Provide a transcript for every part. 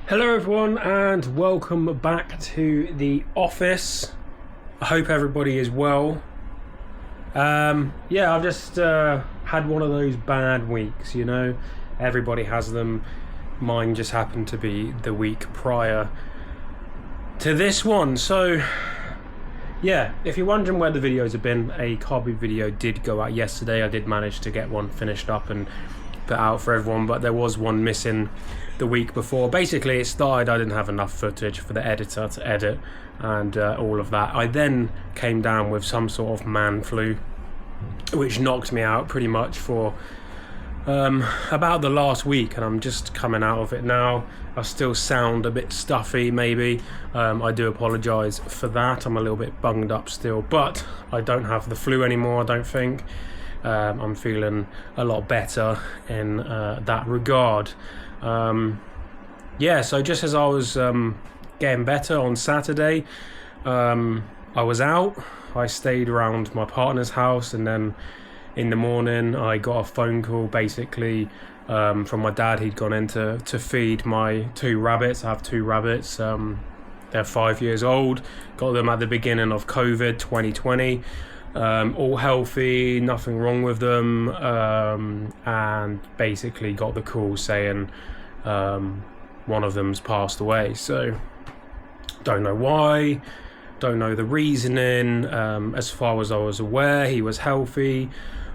Hello everyone and welcome back to the office. I hope everybody is well. I've just had one of those bad weeks, you know. Everybody has them. Mine just happened to be the week prior to this one. So yeah, if you're wondering where the videos have been, a Carboot video did go out yesterday. I did manage to get one finished up and put out for everyone, but there was one missing the week before. Basically, it started, I didn't have enough footage for the editor to edit and all of that. I then came down with some sort of man flu, which knocked me out pretty much for about the last week, and I'm just coming out of it now. I still sound a bit stuffy maybe. I do apologise for that. I'm a little bit bunged up still, but I don't have the flu anymore, I don't think. I'm feeling a lot better in that regard. So just as I was getting better on Saturday, I was out. I stayed around my partner's house, and then in the morning I got a phone call basically from my dad. He'd gone in to feed my two rabbits. I have two rabbits. They're 5 years old. Got them at the beginning of COVID 2020. All healthy, nothing wrong with them, and basically got the call saying one of them's passed away. So don't know why, don't know the reasoning. As far as I was aware, he was healthy.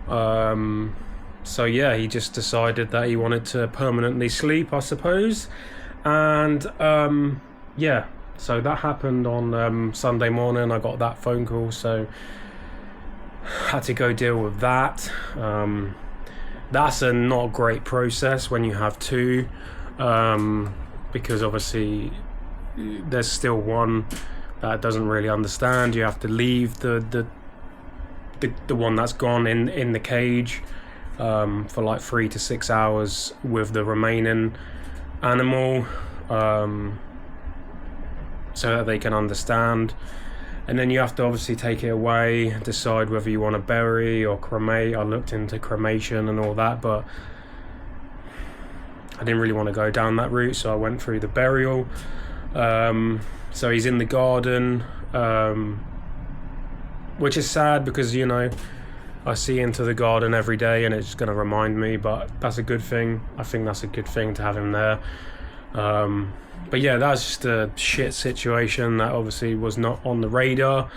So yeah, he just decided that he wanted to permanently sleep, I suppose. And so that happened on Sunday morning. I got that phone call, so had to go deal with that. That's a not great process when you have two, because obviously there's still one that doesn't really understand. You have to leave the one that's gone in the cage for like 3 to 6 hours with the remaining animal, so that they can understand. And then you have to obviously take it away, decide whether you want to bury or cremate. I looked into cremation and all that, but I didn't really want to go down that route, so I went through the burial. So he's in the garden, which is sad because, you know, I see into the garden every day and it's going to remind me, but that's a good thing. I think that's a good thing to have him there. But yeah, that's just a shit situation that obviously was not on the radar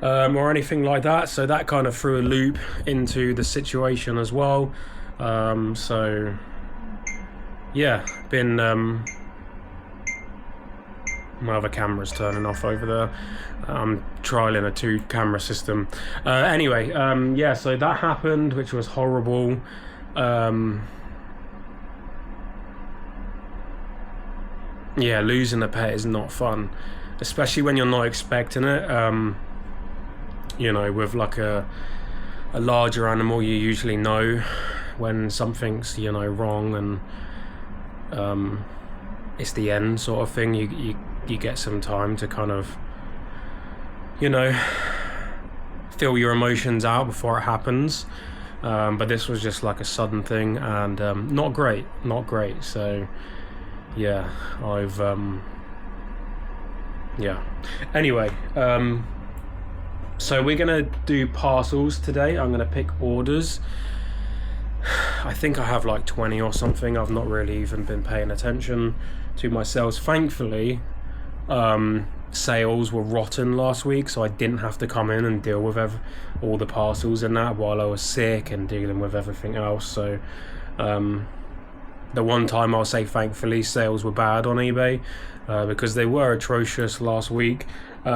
or anything like that. So that kind of threw a loop into the situation as well. So yeah, been my other camera's turning off over there. I'm trialing a 2-camera system. So that happened, which was horrible. Yeah, losing a pet is not fun, especially when you're not expecting it. You know, with like a larger animal, you usually know when something's, you know, wrong, and it's the end sort of thing. You get some time to kind of, you know, feel your emotions out before it happens. But this was just like a sudden thing, and not great. So yeah, anyway, so we're gonna do parcels today. I'm gonna pick orders. I think I have like 20 or something. I've not really even been paying attention to my sales. Thankfully, sales were rotten last week, so I didn't have to come in and deal with all the parcels and that while I was sick and dealing with everything else. So the one time I'll say thankfully sales were bad on eBay, because they were atrocious last week. So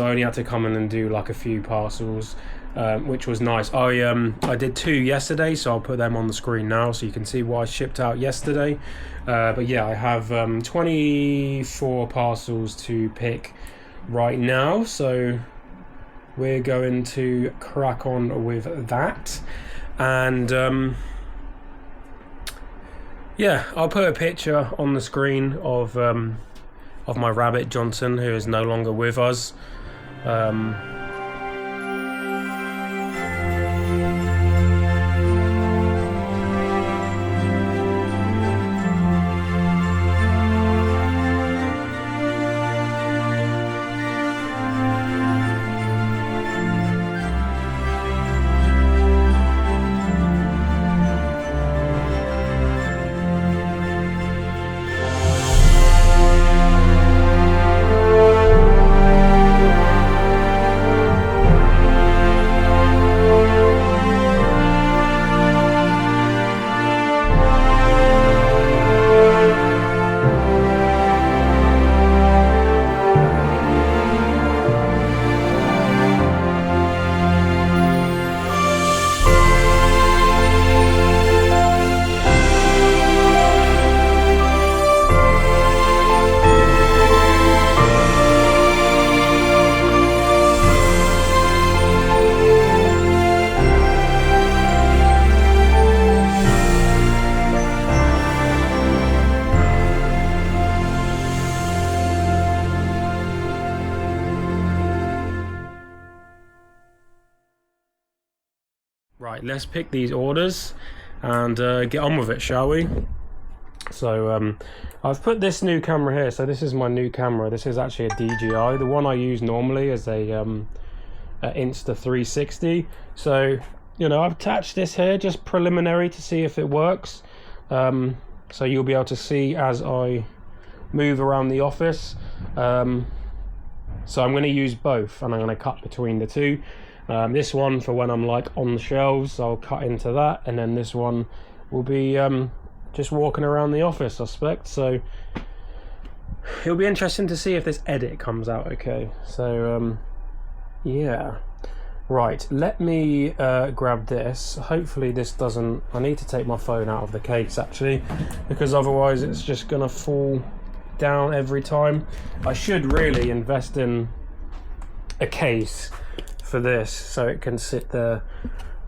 I only had to come in and do like a few parcels, which was nice. I did 2 yesterday, so I'll put them on the screen now so you can see what I shipped out yesterday. But yeah, I have 24 parcels to pick right now, so we're going to crack on with that. And yeah, I'll put a picture on the screen of my rabbit Johnson, who is no longer with us. Right, let's pick these orders and get on with it, shall we? So I've put this new camera here. So this is my new camera. This is actually a DJI. The one I use normally is a Insta360. So, you know, I've attached this here just preliminary to see if it works. So you'll be able to see as I move around the office. So I'm going to use both, and I'm going to cut between the two. This one for when I'm like on the shelves, I'll cut into that, and then this one will be just walking around the office, I suspect. So it'll be interesting to see if this edit comes out okay. So yeah, right, let me grab this. Hopefully this doesn't, I need to take my phone out of the case actually, because otherwise it's just gonna fall down every time. I should really invest in a case for this so it can sit there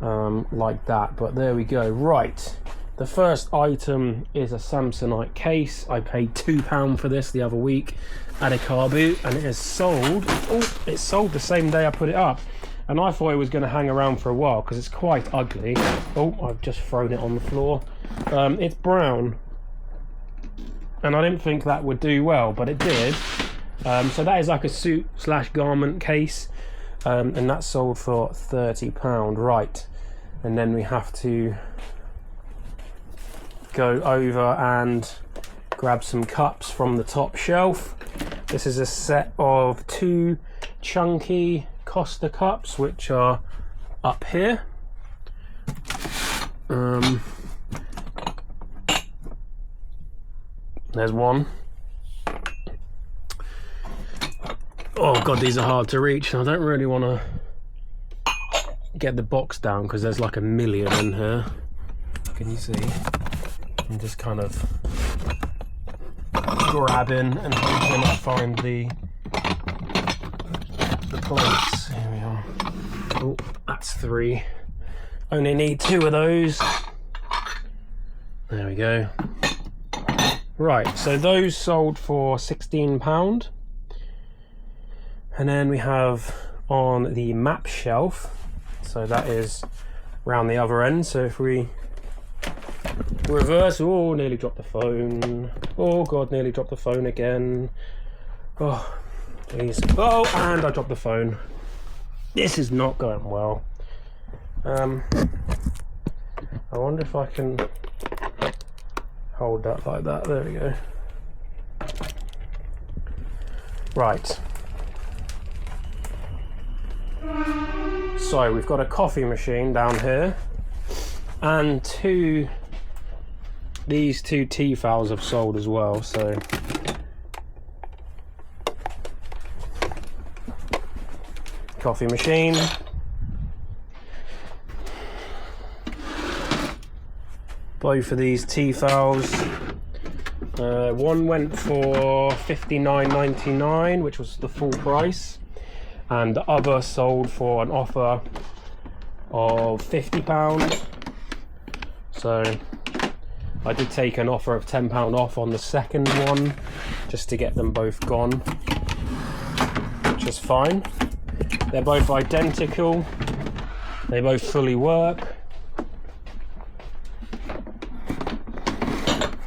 like that, but there we go. Right, the first item is a Samsonite case. I paid £2 for this the other week at a car boot, and it is sold. Oh, it sold the same day I put it up, and I thought it was going to hang around for a while because it's quite ugly. Oh, I've just thrown it on the floor. It's brown, and I didn't think that would do well, but it did. So that is like a suit / garment case, and that's sold for £30. Right, and then we have to go over and grab some cups from the top shelf. This is a set of 2 chunky Costa cups, which are up here. There's one. Oh god, these are hard to reach. I don't really want to get the box down because there's like a million in here. Can you see? I'm just kind of grabbing and hoping I find the plates. Here we are. Oh, that's 3. Only need 2 of those. There we go. Right, so those sold for £16. And then we have on the map shelf, so that is round the other end. So if we reverse, oh, nearly dropped the phone. Oh god, nearly dropped the phone again. Oh, jeez. Oh, and I dropped the phone. This is not going well. I wonder if I can hold that like that. There we go. Right. So we've got a coffee machine down here, and these 2 tea fowls have sold as well. So coffee machine, both of these tea fowls. One went for $59.99, which was the full price, and the other sold for an offer of £50. So I did take an offer of £10 off on the second one just to get them both gone, which is fine. They're both identical, they both fully work.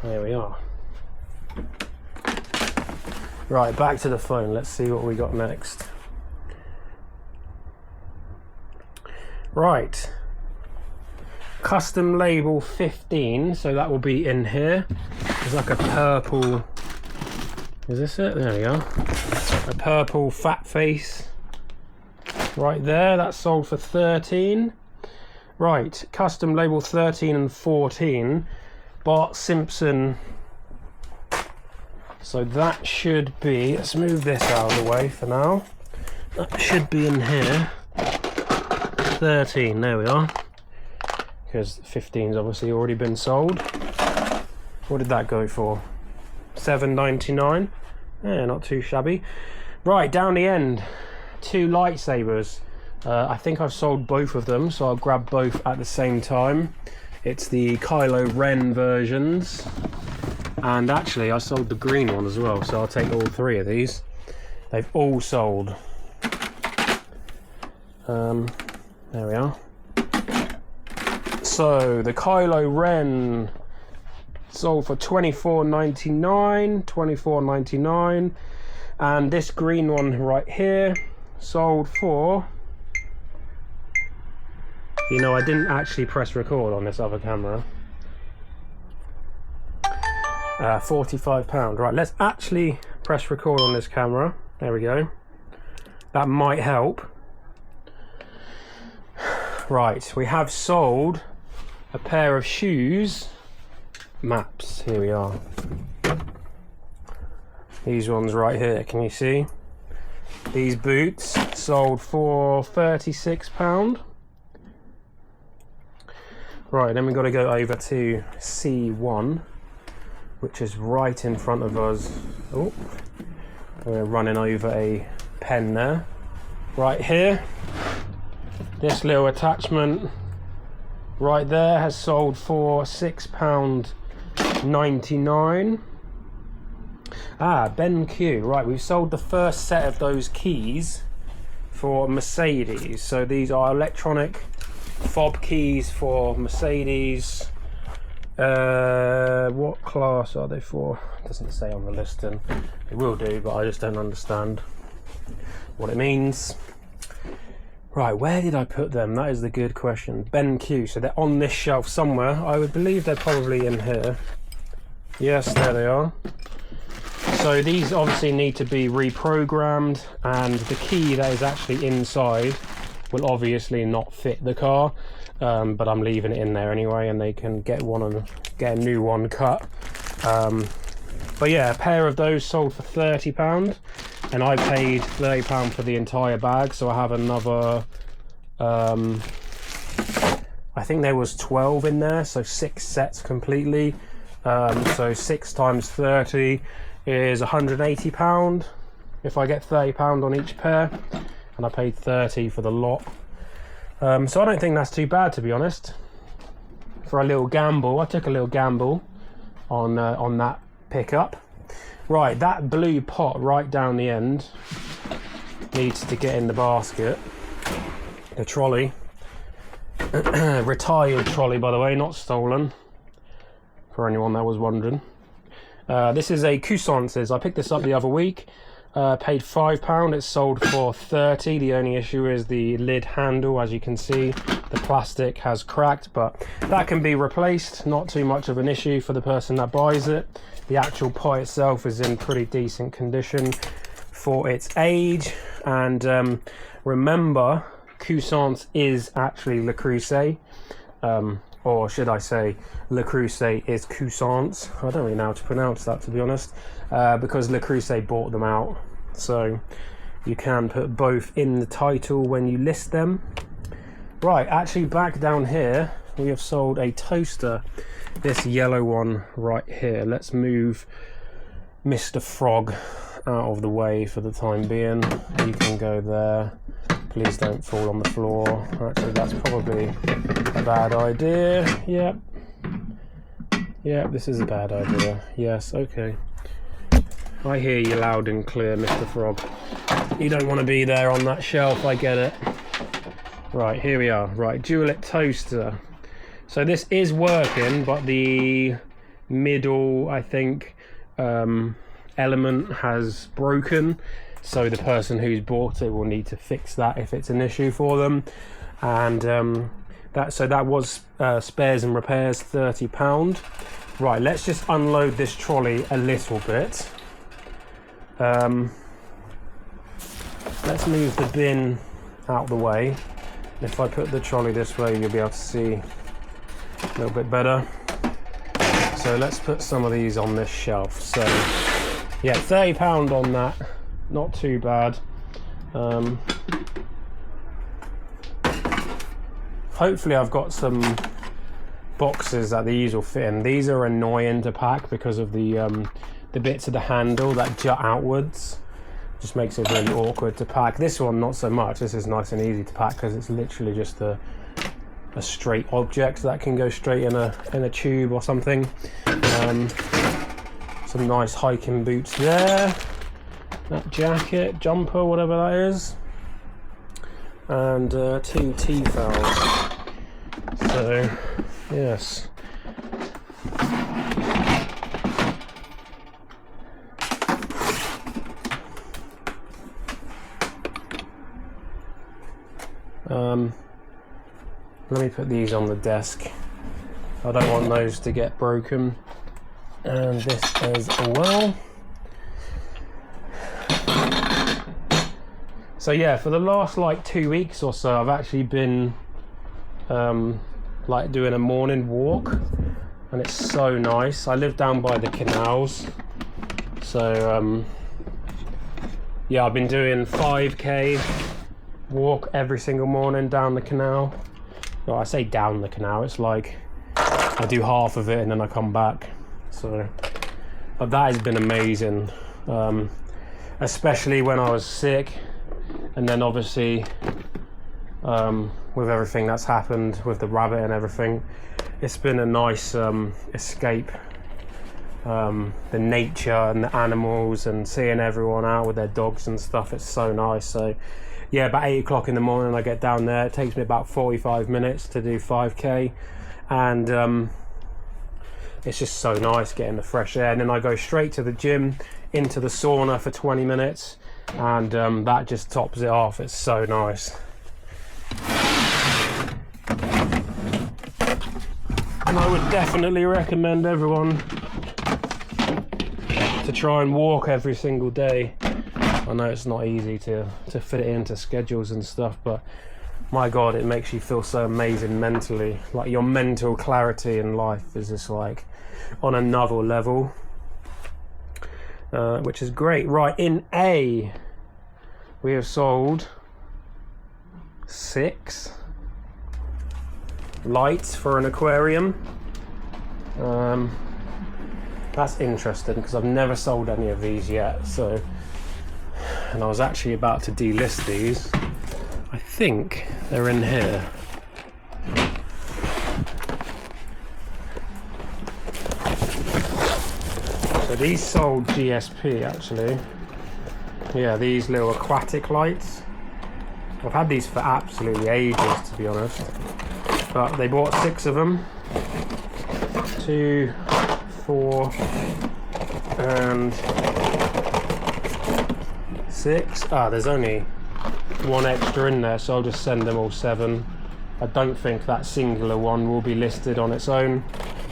There we are. Right, back to the phone. Let's see what we got next. Right, custom label 15, so that will be in here. There's like a purple, is this it? There we are. A purple fat face right there, that's sold for 13. Right, custom label 13 and 14, Bart Simpson. So that should be, let's move this out of the way for now. That should be in here. 13, there we are, because 15's obviously already been sold. What did that go for? $7.99. Yeah, not too shabby. Right, down the end, 2 lightsabers. I think I've sold both of them, so I'll grab both at the same time. It's the Kylo Ren versions, and actually I sold the green one as well, so I'll take all 3 of these. They've all sold. There we are. So the Kylo Ren sold for $24.99, $24.99, and this green one right here sold for, you know, I didn't actually press record on this other camera. £45. Right, let's actually press record on this camera. There we go. That might help. Right, we have sold a pair of shoes. Maps, here we are. These ones right here, can you see? These boots sold for £36. Right, then we've got to go over to C1, which is right in front of us. Oh, we're running over a pen there. Right here, this little attachment right there has sold for £6.99. Ben Q. Right, we've sold the first set of those keys for Mercedes. So these are electronic fob keys for Mercedes. What class are they for? It doesn't say on the listing. It will do, but I just don't understand what it means. Right, where did I put them? That is the good question. Ben Q. So they're on this shelf somewhere. I would believe they're probably in here. Yes, there they are. So these obviously need to be reprogrammed, and the key that is actually inside will obviously not fit the car, but I'm leaving it in there anyway, and they can get a new one cut. But yeah, a pair of those sold for £30, and I paid £30 for the entire bag. So I have another, I think there was 12 in there, so 6 sets completely. So 6 times 30 is £180 if I get £30 on each pair, and I paid 30 for the lot. So I don't think that's too bad, to be honest, for a little gamble. I took a little gamble on that pickup. Right, that blue pot right down the end needs to get in the basket. The trolley, retired trolley, by the way, not stolen, for anyone that was wondering. This is a Coussance's. I picked this up the other week, paid £5. It's sold for £30. The only issue is the lid handle. As you can see, the plastic has cracked, but that can be replaced. Not too much of an issue for the person that buys it. The actual pot itself is in pretty decent condition for its age. And remember, Coussance is actually Le Creuset. Or should I say, Le Creuset is Coussance. I don't really know how to pronounce that, to be honest, because Le Creuset bought them out. So you can put both in the title when you list them. Right, actually back down here, we have sold a toaster. This yellow one right here. Let's move Mr. Frog out of the way for the time being. You can go there. Please don't fall on the floor. Actually, that's probably a bad idea. Yep. Yep, this is a bad idea. Yes, okay. I hear you loud and clear, Mr. Frog. You don't want to be there on that shelf, I get it. Right, here we are. Right, Dualit toaster. So this is working, but the middle, I think, element has broken. So the person who's bought it will need to fix that if it's an issue for them. And that was spares and repairs, £30. Right, let's just unload this trolley a little bit. Let's move the bin out the way. If I put the trolley this way, you'll be able to see a little bit better. So let's put some of these on this shelf. So yeah, £30 on that. Not too bad. Hopefully I've got some boxes that these will fit in. These are annoying to pack because of the bits of the handle that jut outwards. Just makes it really awkward to pack. This one not so much. This is nice and easy to pack because it's literally just a straight object that can go straight in a tube or something. Some nice hiking boots there. That jacket, jumper, whatever that is, and 2 tea towels. So Yes. Let me put these on the desk. I don't want those to get broken. And this as well. So yeah, for the last like 2 weeks or so, I've actually been like doing a morning walk, and it's so nice. I live down by the canals, so yeah, I've been doing 5k walk every single morning down the canal. Well, I say down the canal, it's like I do half of it and then I come back. So, but that has been amazing, especially when I was sick, and then obviously with everything that's happened with the rabbit and everything, it's been a nice escape. The nature and the animals and seeing everyone out with their dogs and stuff, it's so nice. So yeah, about 8 o'clock in the morning I get down there. It takes me about 45 minutes to do 5k, and it's just so nice getting the fresh air. And then I go straight to the gym, into the sauna for 20 minutes, and that just tops it off. It's so nice. And I would definitely recommend everyone to try and walk every single day. I know it's not easy to fit it into schedules and stuff, but my God, it makes you feel so amazing mentally. Like your mental clarity in life is just like on another level, which is great. Right, in A, we have sold 6 lights for an aquarium. That's interesting because I've never sold any of these yet. So, and I was actually about to delist these. I think they're in here. So these sold GSP actually. Yeah, these little aquatic lights. I've had these for absolutely ages, to be honest. But they bought 6 of them. 2, 4, and 6. There's only 1 extra in there, so I'll just send them all 7. I don't think that singular one will be listed on its own.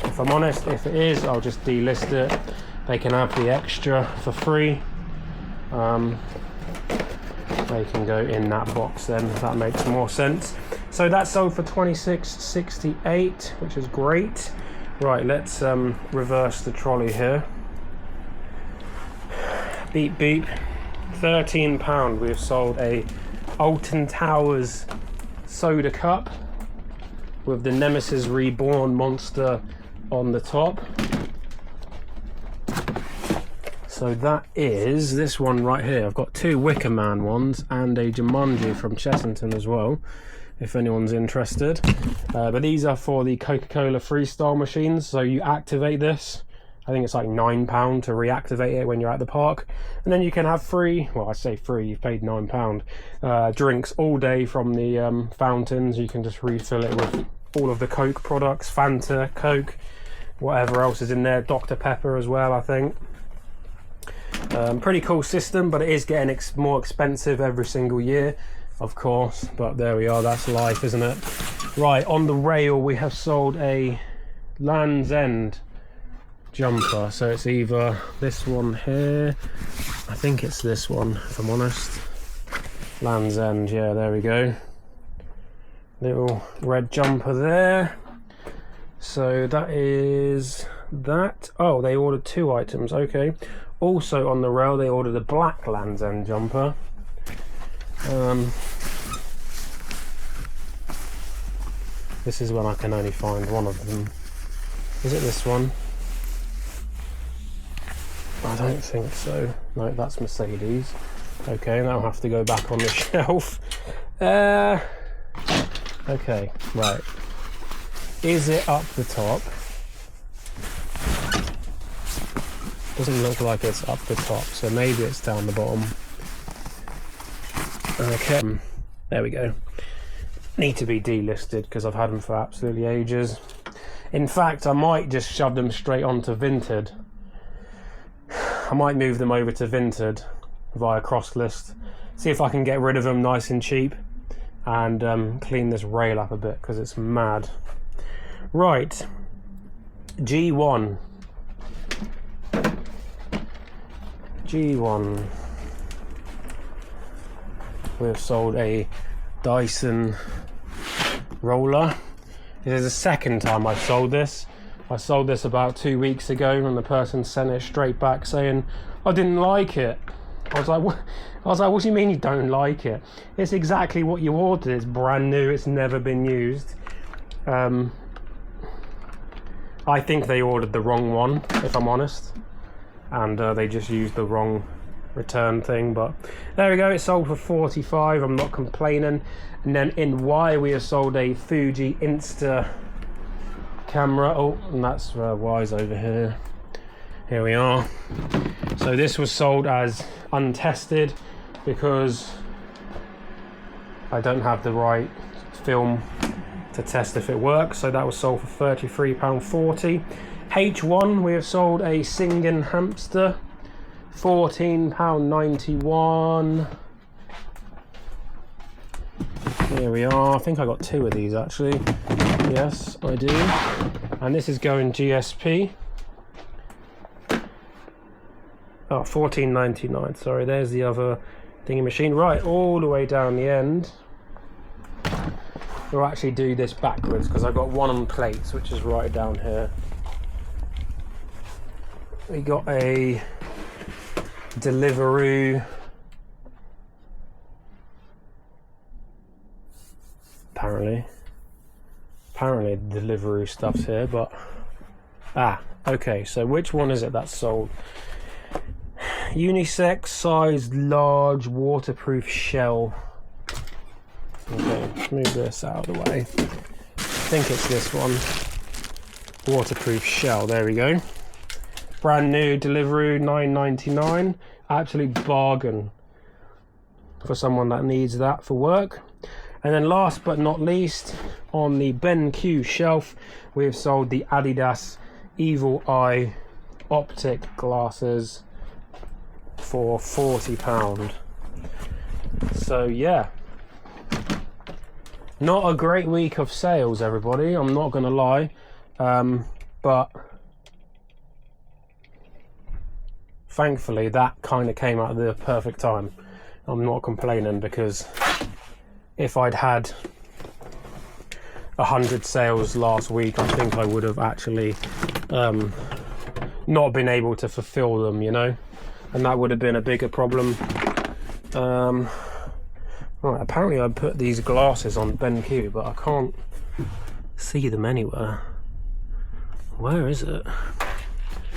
If I'm honest, if it is, I'll just delist it. They can have the extra for free. They can go in that box then, if that makes more sense. So that sold for $26.68, which is great. Right, let's reverse the trolley here. Beep beep. £13. We've sold a Alton Towers soda cup with the Nemesis Reborn monster on the top. So that is this one right here. I've got 2 Wicker Man ones and a Jumanji from Chessington as well, if anyone's interested. But these are for the Coca-Cola Freestyle machines. So you activate this. I think it's like £9 to reactivate it when you're at the park. And then you can have free, well I say free, you've paid £9, drinks all day from the fountains. You can just refill it with all of the Coke products, Fanta, Coke, whatever else is in there, Dr. Pepper as well, I think. Pretty cool system, but it is getting more expensive every single year, of course, but there we are, that's life, isn't it? Right, on the rail we have sold a Land's End jumper. So it's either this one here, I think it's this one if I'm honest. Land's End, yeah, there we go. Little red jumper there. So that is that. Oh, they ordered 2 items, okay. Also on the rail they ordered a black Land's End jumper. This is when I can only find one of them. Is it this one? I don't think so. No, that's Mercedes. Okay, that'll have to go back on the shelf. Okay, right. Is it up the top? Doesn't look like it's up the top, so maybe it's down the bottom. Okay, there we go. Need to be delisted because I've had them for absolutely ages. In fact, I might just shove them straight onto Vinted. I might move them over to Vinted via Crosslist, see if I can get rid of them nice and cheap, and clean this rail up a bit because it's mad. Right, G1. We've sold a Dyson roller. This is the second time I've sold this. I sold this about 2 weeks ago, and the person sent it straight back saying, I didn't like it. I was like, what do you mean you don't like it? It's exactly what you ordered. It's brand new, it's never been used. I think they ordered the wrong one, if I'm honest, and they just used the wrong return thing, but there we go. It sold for 45. I'm not complaining. And then in Y we have sold a Fuji Insta camera. Oh, and that's Y's over here. Here we are. So this was sold as untested because I don't have the right film to test if it works. So that was sold for £33.40. H1 we have sold a Singing hamster, £14.91. Here we are. I think I got 2 of these actually. Yes, I do. And this is going GSP. Oh, £14.99. Sorry, there's the other thingy machine. Right, all the way down the end. We'll actually do this backwards because I've got one on plates, which is right down here. We got a Deliveroo. Apparently the Deliveroo stuff's here, but okay, so which one is it that's sold? Unisex size large waterproof shell. Okay, let's move this out of the way. I think it's this one. Waterproof shell, there we go. Brand new Deliveroo, £9.99. Absolute bargain for someone that needs that for work. And then last but not least, on the BenQ shelf, we have sold the Adidas Evil Eye optic glasses for £40. So yeah, not a great week of sales, everybody, I'm not gonna lie, but thankfully that kind of came out at the perfect time. I'm not complaining, because if I'd had 100 sales last week, I think I would have actually not been able to fulfill them, you know, and that would have been a bigger problem. Right, apparently I put these glasses on BenQ, but I can't see them anywhere. Where is it?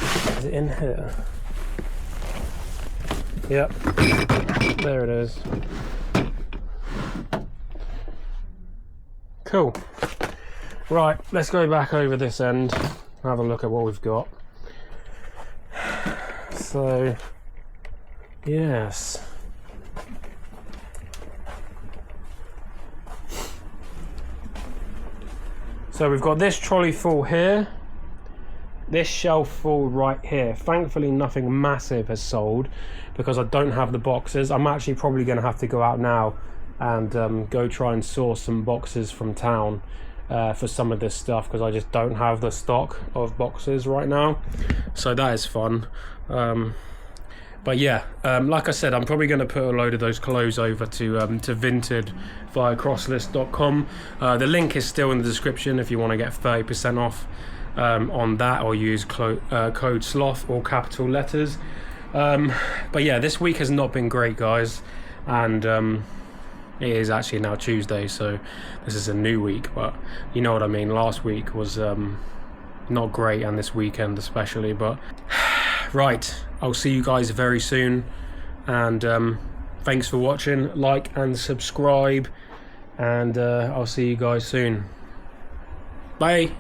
Is it in here? Yep, there it is. Cool. Right, let's go back over this end, have a look at what we've got. So, yes. So we've got this trolley full here, this shelf full right here. Thankfully nothing massive has sold because I don't have the boxes. I'm actually probably going to have to go out now and go try and source some boxes from town for some of this stuff, because I just don't have the stock of boxes right now. So that is fun. But yeah, like I said, I'm probably going to put a load of those clothes over to Vinted via crosslist.com. The link is still in the description if you want to get 30% off on that, or use code SLOTH, all capital letters. But yeah, this week has not been great, guys, and it is actually now Tuesday, so this is a new week, but you know what I mean. Last week was not great, and this weekend especially, but right, I'll see you guys very soon, and thanks for watching. Like and subscribe, and I'll see you guys soon. Bye.